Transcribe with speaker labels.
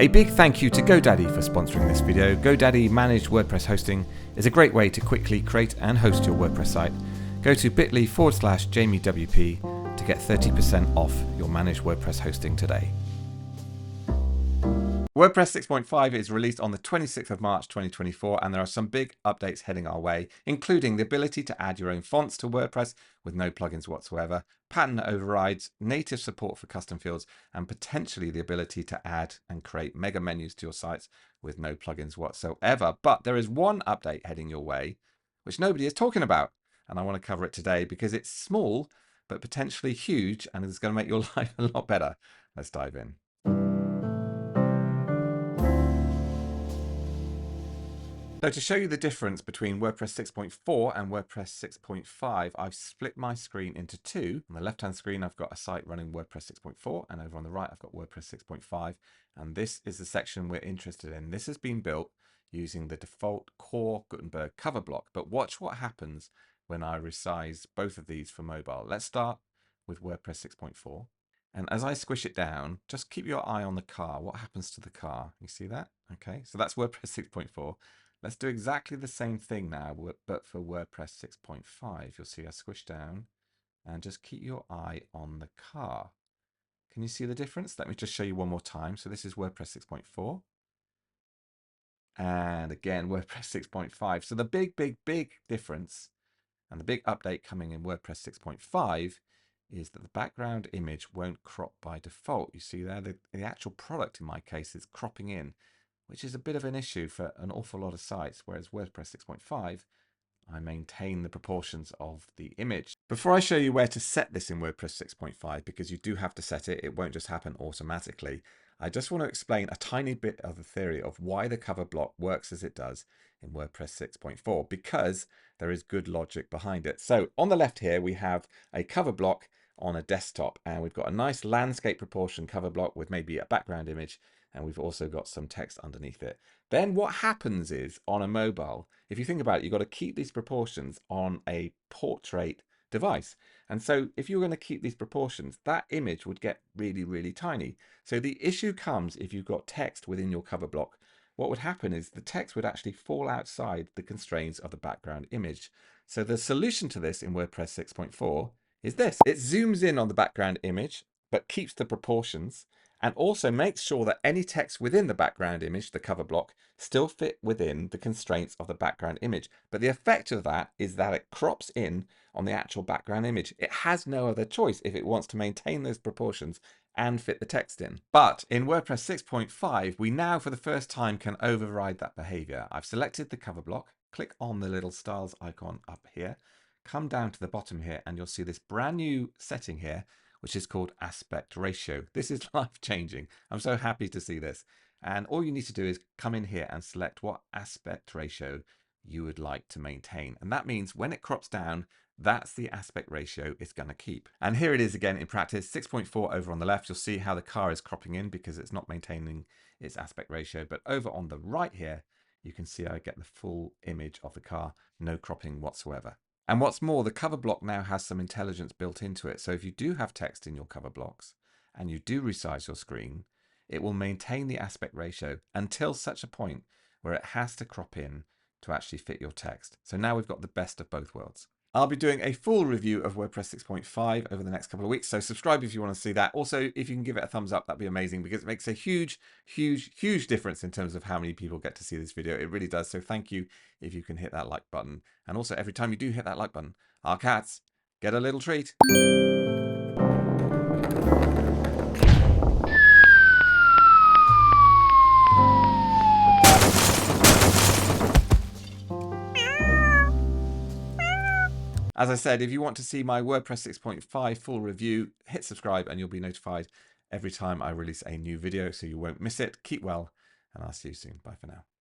Speaker 1: A big thank you to GoDaddy for sponsoring this video. GoDaddy Managed WordPress Hosting is a great way to quickly create and host your WordPress site. Go to bit.ly/JamieWP to get 30% off your managed WordPress hosting today. WordPress 6.5 is released on the 26th of March 2024, and there are some big updates heading our way, including the ability to add your own fonts to WordPress with no plugins whatsoever, pattern overrides, native support for custom fields, and potentially the ability to add and create mega menus to your sites with no plugins whatsoever. But there is one update heading your way, which nobody is talking about, and I want to cover it today because it's small, but potentially huge, and it's going to make your life a lot better. Let's dive in. So to show you the difference between WordPress 6.4 and WordPress 6.5, I've split my screen into two. On the left-hand screen, I've got a site running WordPress 6.4, and over on the right, I've got WordPress 6.5. And this is the section we're interested in. This has been built using the default core Gutenberg cover block. But watch what happens when I resize both of these for mobile. Let's start with WordPress 6.4. And as I squish it down, just keep your eye on the car. What happens to the car? You see that? Okay, so that's WordPress 6.4. Let's do exactly the same thing now, but for WordPress 6.5. You'll see I squish down and just keep your eye on the car. Can you see the difference? Let me just show you one more time. So this is WordPress 6.4. And again, WordPress 6.5. So the big difference and the big update coming in WordPress 6.5 is that the background image won't crop by default. You see there, the actual product in my case is cropping in, which is a bit of an issue for an awful lot of sites, whereas WordPress 6.5, I maintain the proportions of the image. Before I show you where to set this in WordPress 6.5, because you do have to set it, it won't just happen automatically, I just want to explain a tiny bit of the theory of why the cover block works as it does in WordPress 6.4, because there is good logic behind it. So on the left here, we have a cover block on a desktop, and we've got a nice landscape proportion cover block with maybe a background image, and we've also got some text underneath it. Then what happens is on a mobile, if you think about it, you've got to keep these proportions on a portrait device. And so if you're going to keep these proportions, that image would get really tiny. So the issue comes if you've got text within your cover block. What would happen is the text would actually fall outside the constraints of the background image. So the solution to this in WordPress 6.4 is this. It zooms in on the background image, but keeps the proportions, and also makes sure that any text within the background image, the cover block, still fit within the constraints of the background image. But the effect of that is that it crops in on the actual background image. It has no other choice if it wants to maintain those proportions and fit the text in. But in WordPress 6.5, we now for the first time can override that behavior. I've selected the cover block, click on the little styles icon up here, come down to the bottom here, and you'll see this brand new setting here, which is called aspect ratio. This is life-changing. I'm so happy to see this. And all you need to do is come in here and select what aspect ratio you would like to maintain. And that means when it crops down, that's the aspect ratio it's going to keep. And here it is again in practice, 6.4 over on the left. You'll see how the car is cropping in because it's not maintaining its aspect ratio. But over on the right here, you can see I get the full image of the car, no cropping whatsoever. And what's more, the cover block now has some intelligence built into it. So if you do have text in your cover blocks and you do resize your screen, it will maintain the aspect ratio until such a point where it has to crop in to actually fit your text. So now we've got the best of both worlds. I'll be doing a full review of WordPress 6.5 over the next couple of weeks, so subscribe if you want to see that. Also, if you can give it a thumbs up, that'd be amazing because it makes a huge difference in terms of how many people get to see this video. It really does. So thank you if you can hit that like button. And also, every time you do hit that like button, our cats get a little treat. As I said, if you want to see my WordPress 6.5 full review, hit subscribe and you'll be notified every time I release a new video so you won't miss it. Keep well, and I'll see you soon. Bye for now.